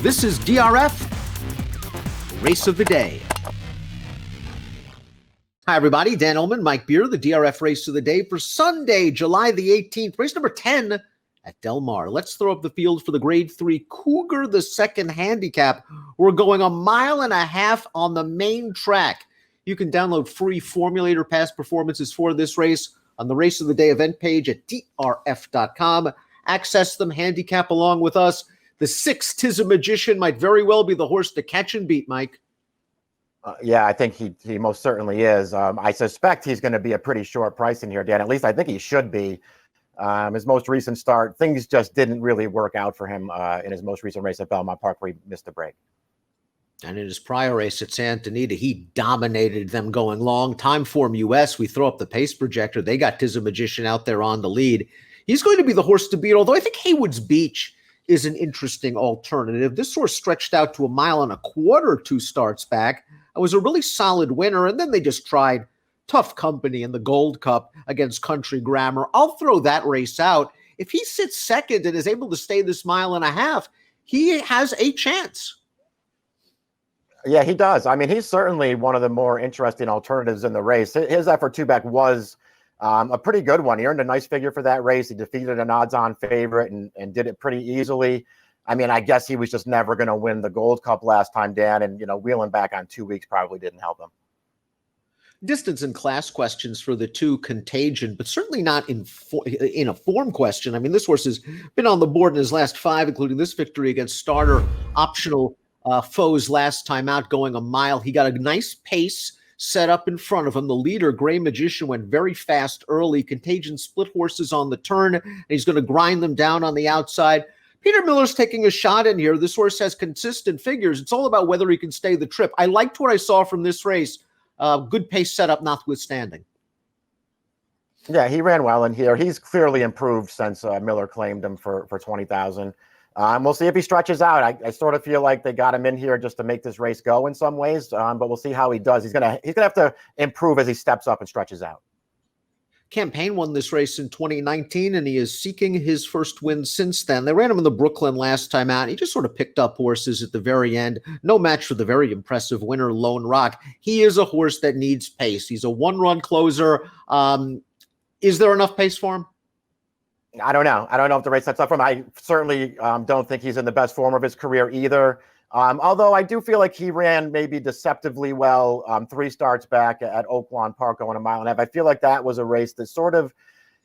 This is DRF Race of the Day. Hi, everybody. Dan Illman, Mike Beer, the DRF Race of the Day for Sunday, July the 18th. Race number 10 at Del Mar. Let's throw up the field for the Grade 3 Cougar, the second handicap. We're going 1.5 miles on the main track. You can download free formulator past performances for this race on the Race of the Day event page at DRF.com. Access them, handicap along with us. The 6th Tis a Magician might very well be the horse to catch and beat, Mike. Yeah, I think he most certainly is. I suspect he's going to be a pretty short price in here, Dan. At least I think he should be. His most recent start, things just didn't really work out for him in his most recent race at Belmont Park where he missed a break. And in his prior race at Santa Anita, he dominated them going long. Timeform US, we throw up the pace projector. They got Tis a Magician out there on the lead. He's going to be the horse to beat, although I think Haywood's Beach is an interesting alternative. This horse stretched out to 1.25 miles 2 starts back. It was a really solid winner, and then they just tried tough company in the Gold Cup against Country Grammar. I'll throw that race out. If he sits second and is able to stay this 1.5 miles, he has a chance. Yeah, he does. I mean, he's certainly one of the more interesting alternatives in the race. His effort two-back was a pretty good one. He earned a nice figure for that race. He defeated an odds-on favorite and did it pretty easily. I mean, I guess he was just never going to win the Gold Cup last time, Dan, and, wheeling back on 2 weeks probably didn't help him. Distance and class questions for the two Contagion, but certainly not in a form question. I mean, this horse has been on the board in his last 5, including this victory against starter optional foes last time out, going 1 mile. He got a nice pace set up in front of him. The leader, Gray Magician, went very fast early. Contagion split horses on the turn, and he's going to grind them down on the outside. Peter Miller's taking a shot in here. This horse has consistent figures. It's all about whether he can stay the trip. I liked what I saw from this race. Good pace setup notwithstanding. Yeah, he ran well in here. He's clearly improved since Miller claimed him for $20,000. We'll see if he stretches out. I sort of feel like they got him in here just to make this race go in some ways, but we'll see how he does. He's gonna have to improve as he steps up and stretches out. Campaign won this race in 2019, and he is seeking his first win since then. They ran him in the Brooklyn last time out. He just sort of picked up horses at the very end. No match for the very impressive winner, Lone Rock. He is a horse that needs pace. He's a one-run closer. Is there enough pace for him? I don't know. I don't know if the race sets up for him. I certainly don't think he's in the best form of his career either. Although I do feel like he ran maybe deceptively well 3 starts back at Oaklawn Park going 1.5 miles. I feel like that was a race that sort of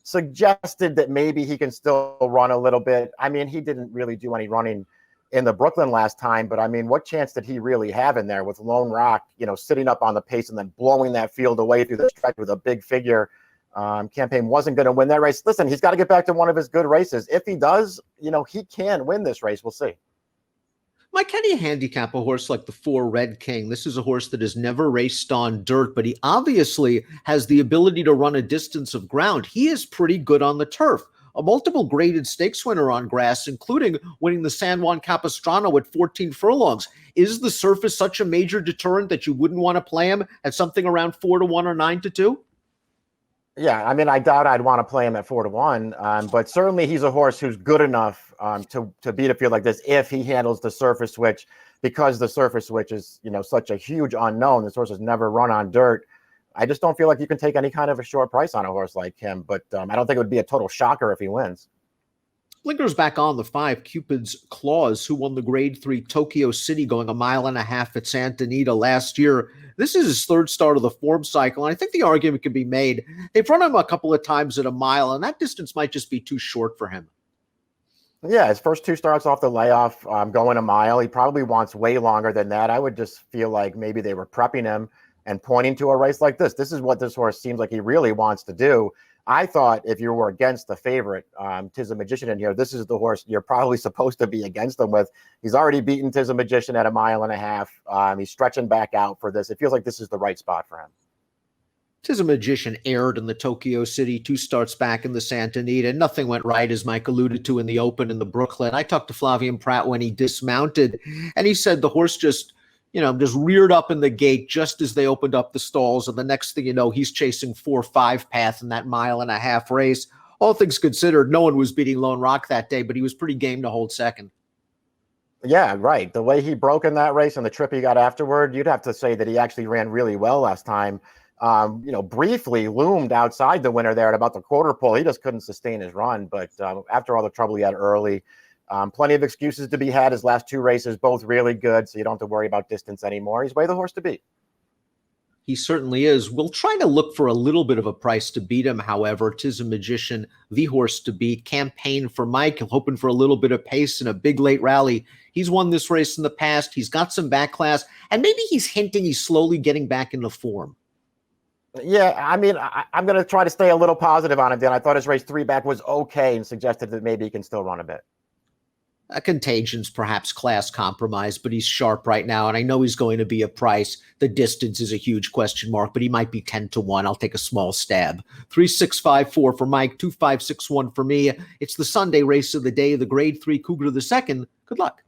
suggested that maybe he can still run a little bit. I mean, he didn't really do any running in the Brooklyn last time, but I mean, what chance did he really have in there with Lone Rock, sitting up on the pace and then blowing that field away through the stretch with a big figure? Campaign wasn't going to win that race. Listen, he's got to get back to one of his good races. If he does, he can win this race. We'll see. Mike, how do you handicap a horse like the 4 Red King? This is a horse that has never raced on dirt, but he obviously has the ability to run a distance of ground. He is pretty good on the turf. A multiple graded stakes winner on grass, including winning the San Juan Capistrano at 14 furlongs. Is the surface such a major deterrent that you wouldn't want to play him at something around 4-1 or 9-2? Yeah, I mean, I doubt I'd want to play him at 4-1, but certainly he's a horse who's good enough to beat a field like this if he handles the surface switch, because the surface switch is, such a huge unknown. This horse has never run on dirt. I just don't feel like you can take any kind of a short price on a horse like him, but I don't think it would be a total shocker if he wins. Blinkers back on the 5, Cupid's Claws, who won the Grade 3 Tokyo City going 1.5 miles at Santa Anita last year. This is his 3rd start of the form cycle, and I think the argument can be made. They've run him a couple of times at 1 mile, and that distance might just be too short for him. Yeah, his first 2 starts off the layoff going 1 mile. He probably wants way longer than that. I would just feel like maybe they were prepping him and pointing to a race like this. This is what this horse seems like he really wants to do. I thought if you were against the favorite, Tis a Magician in here, this is the horse you're probably supposed to be against him with. He's already beaten Tis a Magician at 1.5 miles. He's stretching back out for this. It feels like this is the right spot for him. Tis a Magician aired in the Tokyo City, 2 starts back in the Santa Anita. Nothing went right, as Mike alluded to, in the Open in the Brooklyn. I talked to Flavian Pratt when he dismounted, and he said the horse just reared up in the gate just as they opened up the stalls. And the next thing you know, he's chasing 4-5 path in that 1.5 mile race. All things considered, no one was beating Lone Rock that day, but he was pretty game to hold second. Yeah, right. The way he broke in that race and the trip he got afterward, you'd have to say that he actually ran really well last time. Briefly loomed outside the winner there at about the quarter pole. He just couldn't sustain his run. But after all the trouble he had early, plenty of excuses to be had. His last two races, both really good. So you don't have to worry about distance anymore. He's way the horse to beat. He certainly is. We'll try to look for a little bit of a price to beat him. However, 'Tis a Magician, the horse to beat. Campaign for Mike, hoping for a little bit of pace in a big late rally. He's won this race in the past. He's got some back class, and maybe he's hinting he's slowly getting back into form. Yeah, I mean, I'm going to try to stay a little positive on him, Dan. I thought his race 3 back was okay and suggested that maybe he can still run a bit. A Contagion's perhaps class compromise, but he's sharp right now, and I know he's going to be a price. The distance is a huge question mark, but he might be 10-1. I'll take a small stab. 3-6-5-4 for Mike, 2-5-6-1 for me. It's the Sunday race of the day, the Grade 3 Cougar II. Good luck.